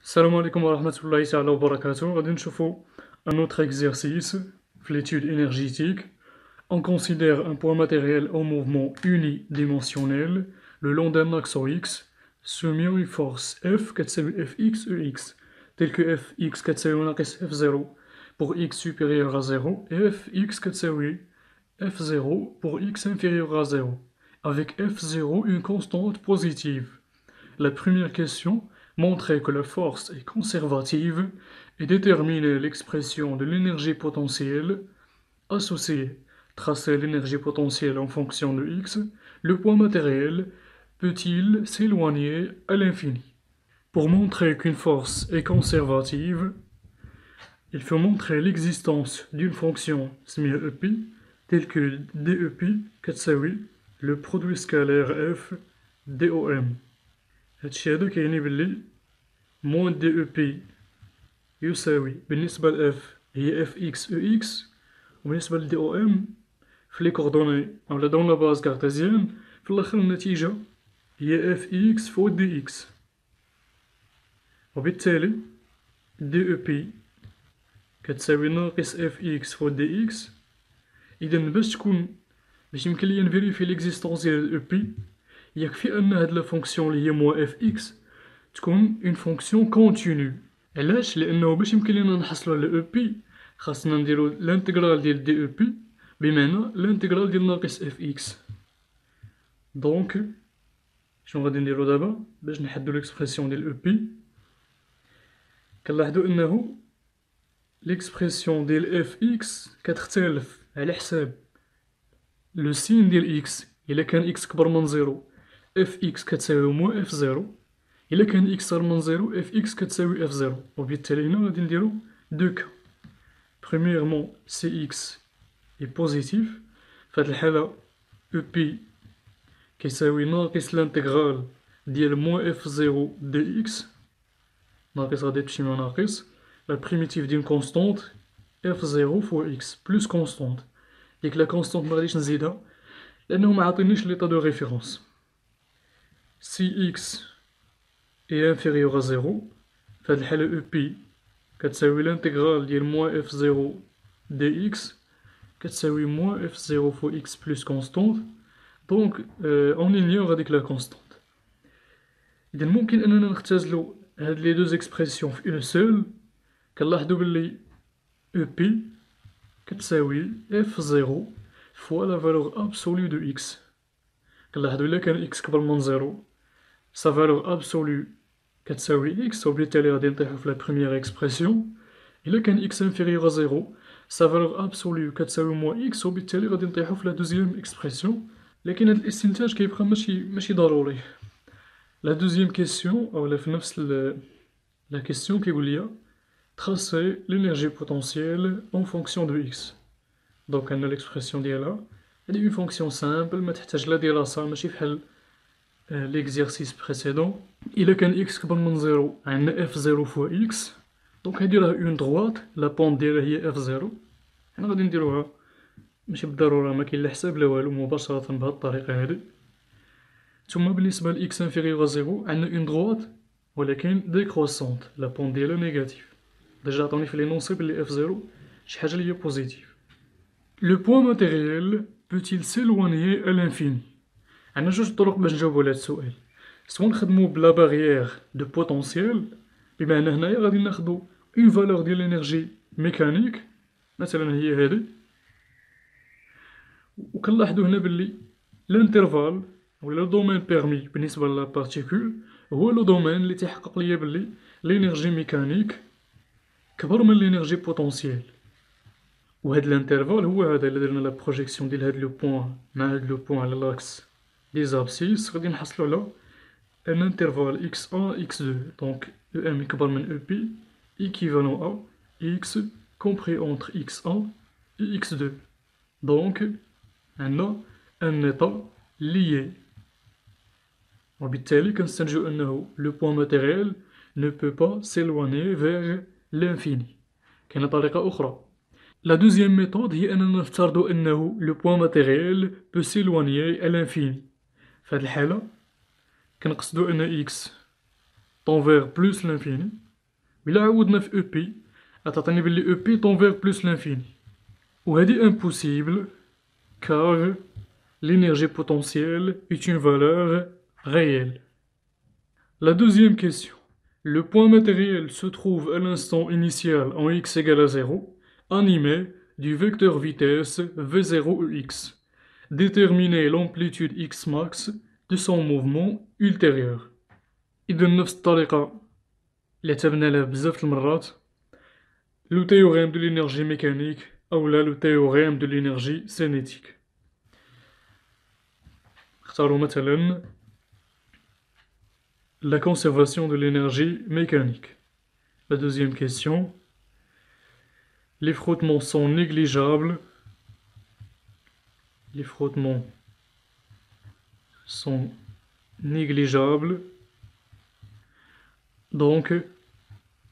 Salam alaikum wa rahmatullahi ta'ala wa barakatuh. غادي نشوفوا un autre exercice في l'étude énergétique. On considère un point matériel en mouvement unidimensionnel le long d'un axe X soumis à une force F كتساوي Fx Ex tel que Fx كتساوي ناقص F0 pour x supérieur à 0 et Fx كتساوي F0 pour x inférieur à 0 avec F0 une constante positive. La première question montrait que la force est conservative et déterminait l'expression de l'énergie potentielle associée. Tracer l'énergie potentielle en fonction de x, le point matériel peut-il s'éloigner à l'infini? Pour montrer qu'une force est conservative, il faut montrer l'existence d'une fonction EP telle que dep كتساوي le produit scalaire f dom. هادشي هذا كيعني بلي موان دي او بي يساوي بالنسبة ل اف هي اف اكس او اكس وبالنسبة ل دي او ام في لي كوردوني اولا دون لا باز كارتيزيان في الاخر النتيجة هي اف اكس فوق دي اكس وبالتالي دي او بي كتساوي ناقص اف اكس فوق دي اكس. اذا باش يمكن ليا نفيريفي ليكزيستونس ديال او بي يكفي ان هاد لا فونكسيون اللي هي موا اف اكس تكون اون فونكسيون كونتينيو. علاش؟ لانه باش يمكن لينا نحصلوا على او بي خاصنا نديرو لانتيغرال ديال دي او بي بمعنى لانتيغرال ديال ناقص اف اكس. دونك شنو غادي نديرو دابا باش نحددو ليكسبرسيون ديال او بي؟ كنلاحظوا انه ليكسبرسيون ديال اف اكس كتختلف على حساب لو سين ديال اكس. الا كان اكس كبر من زيرو اف اكس كتساوي مو اف زيرو، الا كان اكس صغر من زيرو اف اكس كتساوي اف زيرو. وبالتالي هنا غادي نديرو دو كا. بريميرمون سي اكس اي بوزيتيف، فهاد الحالة او بي كيساوي ناقص لانتيغرال ديال مو اف زيرو دي اكس، ناقص غادي تمشي مع ناقص لا بريميتيف ديال كونستونت اف زيرو فوا اكس بلوس كونستونت. ديك لا كونستونت مغاديش نزيدها لانه معطينيش ليطا دو ريفيرونس. si x est inférieur à 0 فهاد الحالة او بي كتساوي لانتيغرال ديال موان اف زيرو دي اكس كتساوي موان اف زيرو فوا اكس بلوس كونستونت. دونك اون ايغنور هاديك لا كونستونت. اذا ممكن اننا نختزلو هاد لي دوز اكسبرسيون في اون سول. كنلاحظو بلي او بي كتساوي اف زيرو فوا لا فالور ابسولو دو اكس. كنلاحظو الا كان اكس كبر من زيرو sa valeur absolue كتساوي x وبالتالي غادي نطيحو في لا بروميير اكسبرسيون. إلا كان x inférieur à 0 sa valeur absolue كتساوي موان x وبالتالي غادي نطيحو في لا دوزيام اكسبرسيون. لكن هاد الاستنتاج كيبقى ماشي ضروري. لا دوزيام كيسيون اولا في نفس لا كيسيون كيقول ليا tracer l'énergie potentielle en fonction de x. دونك عندنا ليكسبرسيون ديالها هادي اون فونكسيون سامبل ما تحتاج لا دراسة ماشي بحال l'exercice précédent. إلا كان x كبر من زيرو عندنا f0 فوا x. دونك هادي راه اون دروات لا بونت ديالها هي f0. حنا غادي نديروها ماشي بالضرورة مكاين لا حساب لا والو مباشرة بهاد الطريقة هادي. ثم بالنسبة ل x inférieur à 0 عندنا اون دروات ولكن ديكروسونت لا بونت ديالها نيجاتيف. ديجا عطاوني في لينونسي بلي f0 شي حاجة لي هي بوزيتيف. Le point matériel peut-il s'éloigner à l'infini؟ عندنا جوج طرق باش نجاوبو على هاد السؤال. سوا نخدمو بلا باغيير دو بوتونسييل بمعنى هنايا غادي ناخدو اون فالور ديال الانرجي ميكانيك مثلا هي هادي، وكنلاحظو هنا بلي الانترفال ولا لو دومين بيرمي بالنسبة لا بارتيكول هو لو دومين اللي تيحقق ليا بلي الانرجي ميكانيك كبر من الانرجي بوتونسييل. وهاد الانترفال هو هذا اللي درنا لا بروجيكسيون ديال هاد لو بوين مع هاد لو بوين على لاكس des abscisses غادي نحصلو على ان intervalle x1 x2. donc em يكبر من ep équivalent à x compris entre x1 et x2. donc عندنا ان état lié وبالتالي كنستنتجو انه le point matériel ne peut pas s'éloigner vers l'infini. كاينه طريقة اخرى. La deuxième méthode هي أننا نفترض أنه le point matériel peut s'éloigner à l'infini. في هاد الحالة كنقصدو أن x tend vers plus l'infini وإلا عوضنا في EP غتعطيني بلي EP tend vers plus l'infini. وهادي impossible car l'énergie potentielle est une valeur réelle. La deuxième question. Le point matériel se trouve à l'instant initial en x égale à 0, animé du vecteur vitesse v0 x. Déterminer l'amplitude x max de son mouvement ultérieur. إذا نفس الطريقة اللي اعتمدنا لها بزاف المرات le théorème de l'énergie mécanique أو le théorème de l'énergie cinétique. اختاروا مثلا la conservation de l'énergie mécanique. La deuxième question. Les frottements sont négligeables. Les frottements sont négligeables. Donc,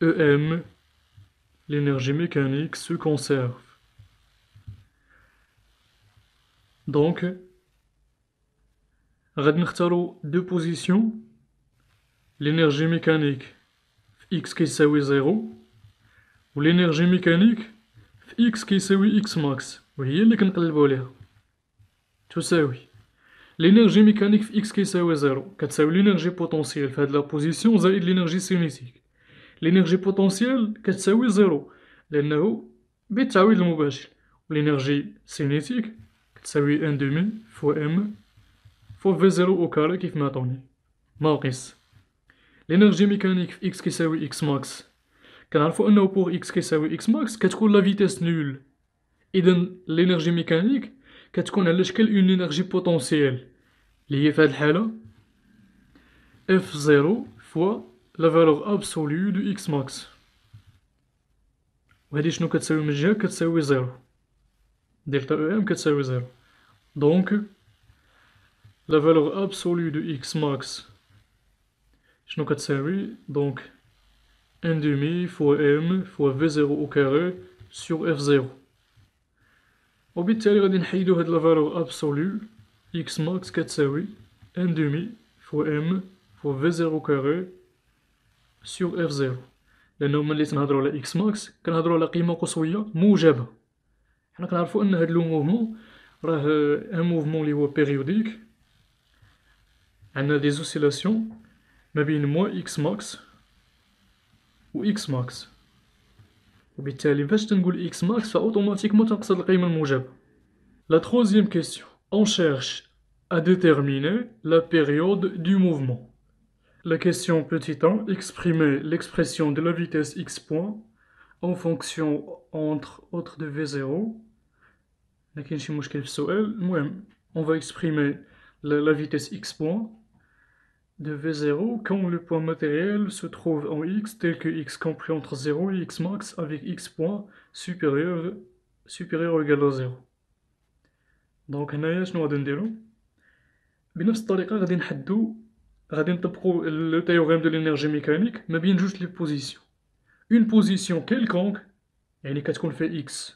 EM, l'énergie mécanique, se conserve. Donc, غادي نختاروا deux positions. L'énergie mécanique x كيساوي 0 و l'énergie mécanique x كيساوي x max وهي اللي كنقلبوا عليها تساوي l'énergie mécanique x كيساوي 0 كتساوي l'énergie potentielle في هاد لا بوزيسيون زائد l'énergie cinétique. l'énergie potentielle كتساوي 0 لأنه بالتعويض المباشر و l'énergie cinétique كتساوي 1 demi fois m fois v0 au carré كيف ما عطوني ناقص l'énergie mécanique في x كيساوي x max كنعرفو أنه pour x كيساوي x max كتكون لا فيتاس نول. إذا l'énergie mécanique كتكون على شكل une énergie potentielle اللي هي في هاد الحالة f0 fois la valeur absolue de x max. وهادي شنو كتساوي من جهة كتساوي 0 دلتا ام كتساوي 0. donc la valeur absolue de x max شنو كتساوي donc 1 demi fois m fois v0 au carré sur f0. وبالتالي غادي نحيدو هاد لا فالور ابسولو x max كتساوي 1 demi fois m fois v0 carré sur f0 لأنه ملي تنهضرو على x max كنهضرو على قيمة قصوية موجبة. حنا كنعرفو أن هاد لو موفمون راه ان موفمون لي هو بيريوديك عندنا دي زوسيلاسيون ما بين موان x max و x max وبالتالي فاش تنقول x max فأوتوماتيكمون تنقصد القيمة الموجبة. La troisième question. On cherche à déterminer la période du mouvement. La question petit 1 exprimer l'expression de la vitesse x point en fonction entre autres de v0. ما كاين شي مشكل في السؤال. المهم on va exprimer la vitesse x point de v0 quand le point matériel se trouve en x tel que x compris entre 0 et x max avec x point supérieur ou égal à 0. دونك هنايا شنو غادي نديرو بنفس الطريقة غادي نطبقو لو تhéorème de l'énergie mécanique ما بين جوج لي بوزيسيون. une position quelconque يعني كتكون في x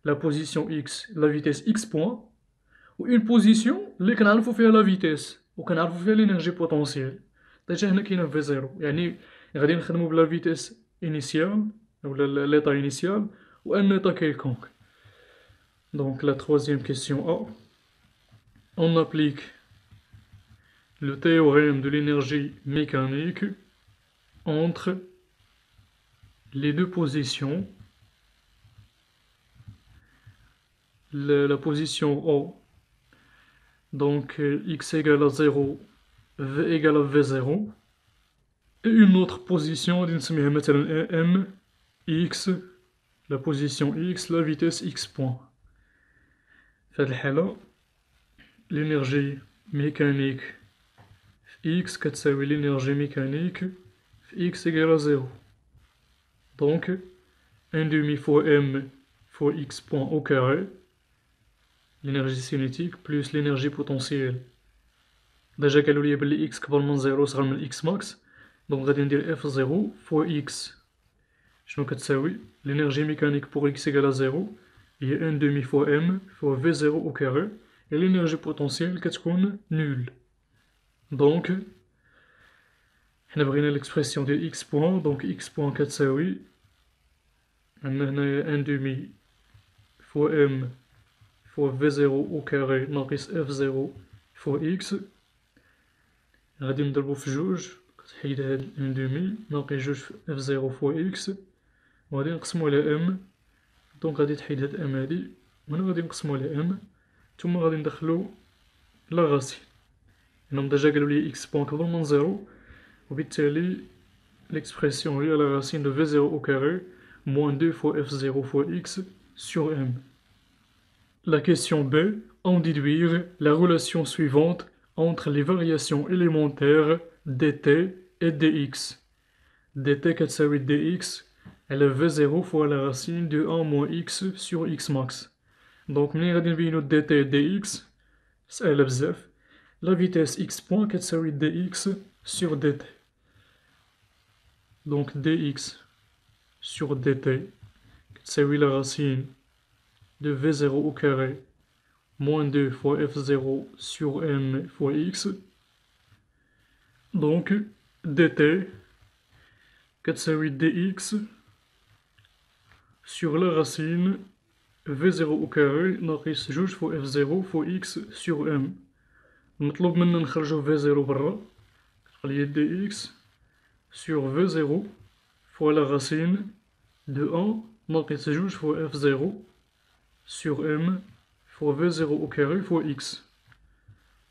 la position x la vitesse x point و une position اللي كنعرفو فيها la vitesse وكنعرفو فيها l'énergie potentielle. ديجا هنا كاينة في 0 يعني غادي نخدمو بلا فيتيس initiale ولا l'état initial و un état quelconque. Donc la troisième question A. On applique le théorème de l'énergie mécanique entre les deux positions. La position O, donc x égale à 0, v égale à v0. Et une autre position, m, x, la position x, la vitesse x point. في هاد الحالة l'énergie mécanique في x كتساوي l'énergie mécanique في x égale à 0. donc 1 demi fois m fois x point au carré l'énergie cinétique plus l'énergie potentielle. ديجا قالوا لي بلي x كبر من 0 صغر من x max donc غادي ندير f0 fois x شنو كتساوي l'énergie mécanique pour x égale à 0 هي 1 demi fois m fois v0 au carré et l'énergie potentielle كتكون nulle. donc حنا بغينا ليكسبرسيون ديال إكس بوان، دونك إكس بوان كتساوي عندنا هنايا ان دومي فوا ام فوا في زيرو أو كاري ناقص اف زيرو فوا إكس، غادي نضربو في جوج، كتحيد هاد ان دومي ناقص جوج في اف زيرو فوا إكس، وغادي نقسمو على ام، دونك غادي تحيد هاد ام هادي، وهنا غادي نقسمو على ام، ثم غادي ندخلو لا غاسين، لأنهم ديجا قالولي إكس بوان كبر من زيرو، وبالتالي l'expression est à la racine de v0 au carré moins 2 fois f0 fois x sur m. La question B, en déduire la relation suivante entre les variations élémentaires dt et dx. dt كتساوي dx على v0 fois la racine de 1 moins x sur x max. Donc منين غادي نبينو dt et dx سهلة بزاف. La vitesse x point كتساوي dx sur dt. Donc dx sur dt, c'est la racine de v0 au carré moins 2 fois f0 sur m fois x. Donc dt, c'est dx sur la racine v0 au carré ناقص جوج fois f0 fois x sur m. مطلوب منا نخرجو v0 برا، كتبقى dx sur v0 fois la racine de 1 ناقص جوج fois f0 sur m fois v0 au carré fois x.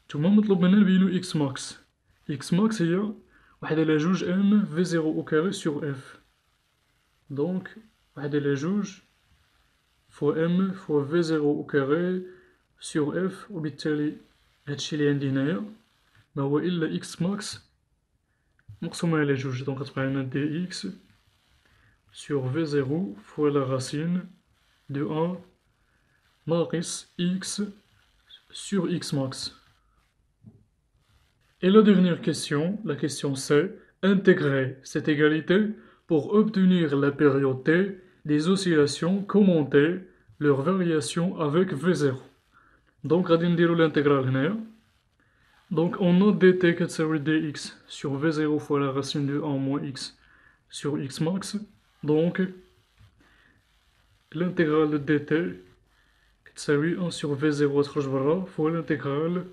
ثم مطلوب منا نبينو x max. x max هي واحد على جوج m v0 au carré sur f. donc واحد على جوج fois m fois v0 au carré sur f، وبالتالي هادشي اللي عندي هنايا ما هو إلا x max مقسومة على جوج، دونك غتبقى عندنا dx sur v0 fois la racine de 1 ناقص x sur x max. Et la dernière question, la question C, intégrer cette égalité pour obtenir la période t des oscillations, commenter leur variation avec v0. Donc غادي نديرو l'intégrale هنايا. Donc on a dt كتساوي dx sur v0 fois la racine de 1 moins x sur x max. Donc l'intégrale de dt كتساوي 1 sur v0 تخرج برا fois l'intégrale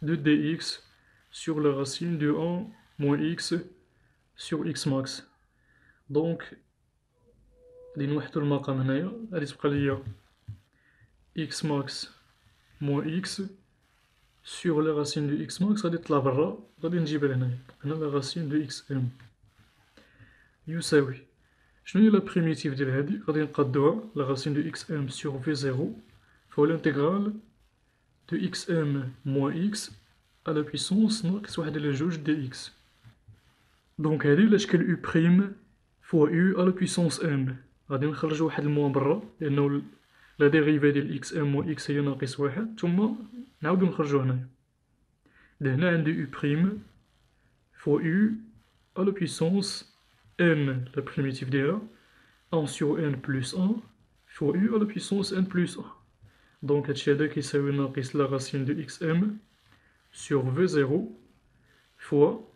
de dx sur la racine de 1 moins x sur x max. donc غادي نوحدو المقام هنايا، غادي تبقى ليا x max moins x sur la racine de x max غادي تطلع برا، غادي نجيبها لهنايا، هنا la racine de xm يساوي شنو هي لا بريميتيف ديال هادي، غادي نقادوها la racine de xm sur v0 fois l'intégrale de xm moins x à la puissance ناقص واحد على جوج dx. دونك هادي على شكل u prime fois u à la puissance m. غادي نخرجو واحد الموان برا لأنه لا ديريفي ديال xm moins x هي ناقص واحد، ثم نعاودو نخرجو هنايا. لهنا عندي u prime fois u à la puissance n la primitive ديالها 1 sur n plus 1 fois u à la puissance n plus 1. دونك هادشي هدا كيساوي ناقص la racine de xm sur v0 fois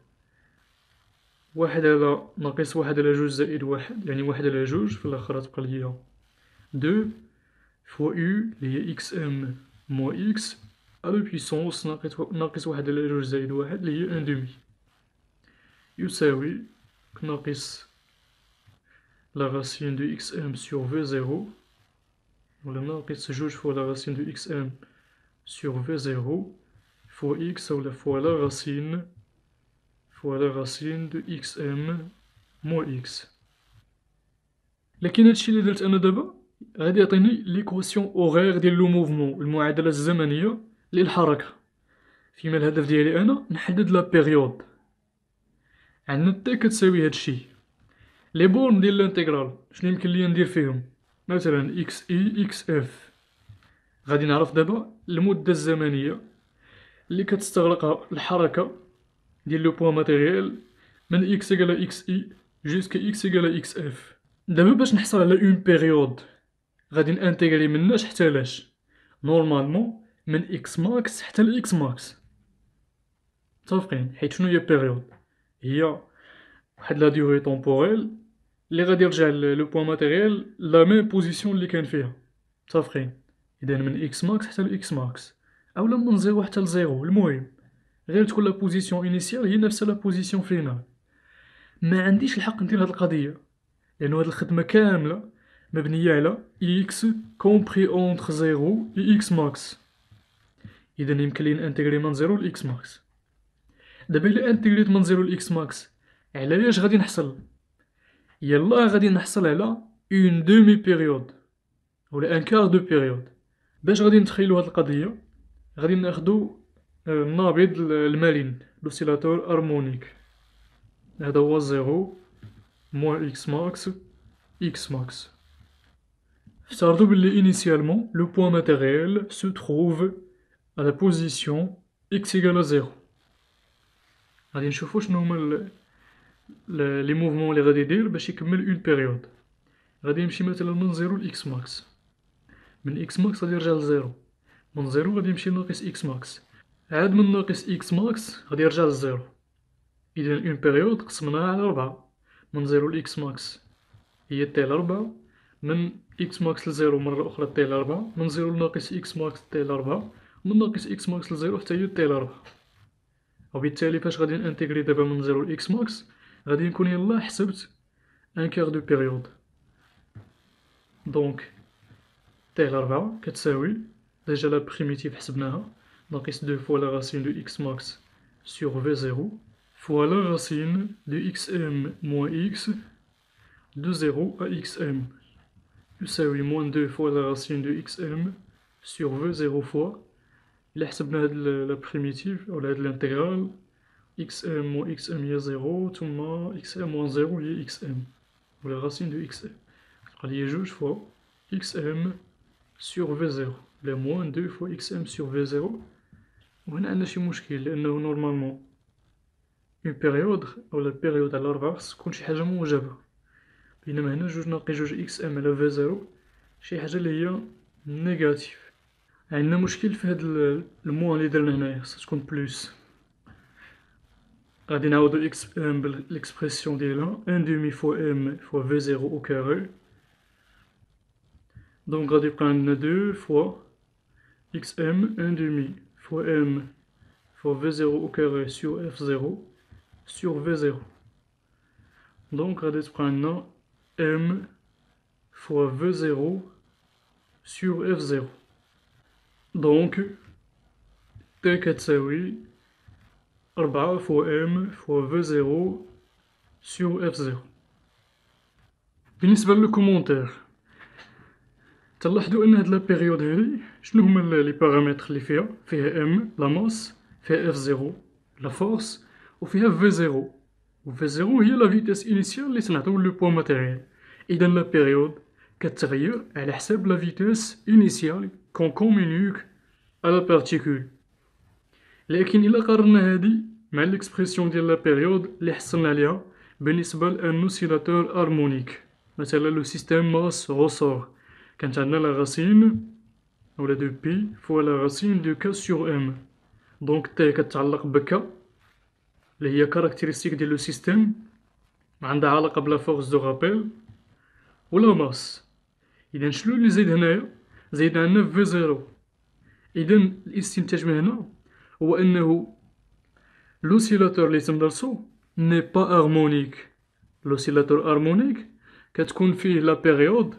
واحد على ناقص واحد على جوج زائد واحد، يعني واحد على جوج في الآخر غتبقى ليا 2 fois u اللي هي xm moins x à la puissance ناقص واحد على جوج زائد واحد اللي هي 1 demi يساوي ناقص la racine de xm sur v0 ولا ناقص جوج fois la racine de xm sur v0 fois x ولا fois la racine de xm moins x. لكن هادشي اللي درت انا دابا غادي يعطيني ليكواسيون اوغير ديال لو موفمون، المعادله الزمنيه للحركه. فيما الهدف ديالي انا نحدد لا بيريود. عندنا تي كتساوي هادشي، لي بورن ديال الانتيغرال شنو يمكن ليا ندير فيهم، مثلا اكس اي اكس اف. غادي نعرف دابا المده الزمنيه اللي كتستغرقها الحركه ديال لو بوان ماتيريال من اكس ايكال اكس اي جوسكا اكس ايكال اكس اف. دابا باش نحصل على اون بيريود غادي نانتيغري مناش حتى لاش، نورمالمون من اكس ماكس حتى لاكس ماكس. متفقين؟ حيت شنو هي بيريود؟ هي واحد لا durée temporelle اللي غادي يرجع لو بوان ماتيريال لا ميم بوزيسيون اللي كان فيها متفقين. اذا من اكس ماكس حتى لاكس ماكس اولا من زيرو حتى لزيرو، المهم غير تكون لا بوزيسيون انيسيال هي نفس لا بوزيسيون فينال. ما عنديش الحق ندير هاد القضيه لانه هاد الخدمه كامله مبنيه على اكس كومبري اونتر زيرو و اكس ماكس. اذا يمكن لي نانتيغري من زيرو لاكس ماكس. دابا الا انتيغريت من زيرو لاكس ماكس علاش غادي نحصل؟ يلا غادي نحصل على اون دومي بيريود ولا ان كار دو بيريود. باش غادي نتخيلوا هاد القضيه غادي ناخدو النابض المرن لوسيلاتور هارمونيك. هذا هو زيرو موان اكس ماكس اكس ماكس. افترضوا باللي initialement le point matériel se trouve à la position x égale à 0. غادي نشوفو شنو هما لي موفمون اللي غادي يدير باش يكمل اون بيريود. غادي يمشي مثلا من 0 ل x ماكس، من x ماكس غادي يرجع ل0، من 0 غادي يمشي لناقص x ماكس، عاد من ناقص x ماكس غادي يرجع ل0. إذا اون بيريود قسمناها على 4، من 0 ل x ماكس هي تاع 4، من x ماكس ل0 مرة أخرى تاع 4، من 0 لناقص x ماكس تاع 4، من ناقص x ماكس ل0 حتى هي تاع 4. وبالتالي فاش غادي نانتيغري دابا من 0 ل x ماكس غادي نكون يلاه حسبت ان كار دو بيريود. دونك تاع 4 كتساوي ديجا لا بريميتيف حسبناها ناقص 2 فوا لا راسين دو x ماكس sur v0 fois la racine de xm moins x de 0 à xm يساوي moins 2 fois la racine de xm sur v0 fois إلا حسبنا هاد لا بريميتيف أولا هاد الانتيغرال xm moins xm هي 0 ثم xm moins 0 هي xm ولا racine de xm تبقى ليا جوج فوا xm sur v0 ولا moins 2 fois xm sur v0. وهنا عندنا شي مشكل لأنه نورمالمون اون بيريود أولا البيريود على 4 خص تكون شي حاجة موجبة، بينما هنا جوج ناقص جوج اكس ام على في زيرو شي حاجة اللي هي نيجاتيف. عندنا مشكل في هاد الموان اللي درنا هنايا خصها تكون بلوس. غادي نعوضو اكس ام بالاكسبرسيون ديالها ان دومي فوا ام فوا في زيرو او كاري. دونك غادي يبقى عندنا دو فوا اكس ام ان دومي فوا ام فوا في زيرو او كاري سور اف زيرو سور في زيرو. دونك غادي تبقى عندنا m fois v0 sur f0. Donc t كتساوي 4 fois m fois v0 sur f0. بالنسبة للكومونتير تلاحظوا ان هاد لا بيريود هادي شنو هما لي بارامتر اللي فيها m لا ماس، فيها f0 لا فورس، وفيها v0. و v0 هي لا فيتاس انيسيال اللي تنعطيو لو بوان ماتيريال. اذا لا بيريود كتغير على حساب لا فيتاس انيسيال كون كومونيك à la particule. لكن الا قارنا هادي مع ليكسبرسيون ديال لا بيريود اللي حصلنا عليها بالنسبه لان اوسيلاتور هارمونيك، مثلا لو سيستيم ماس روسور كانت عندنا لا راسين ولا دو بي فوا لا راسين دو كا سور ام. دونك تي كتعلق بكا اللي هي كاركتيرستيك ديال لو سيستيم عندها علاقه بلا فورس دو رابيل ولا ماس. اذا شنو اللي زيد هنايا؟ زيد عندنا في زيرو. اذا الاستنتاج من هنا هو انه لوسيلاتور اللي تندرسو ني با هارمونيك. لوسيلاتور هارمونيك كتكون فيه لا بيريود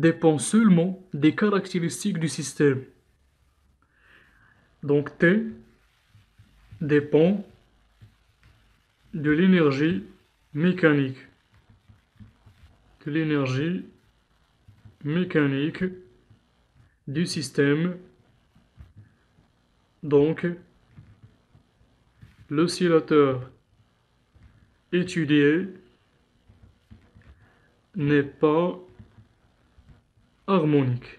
dépend seulement des caractéristiques du système. Donc T dépend de l'énergie mécanique. De l'énergie mécanique du système. Donc l'oscillateur étudié n'est pas harmonique.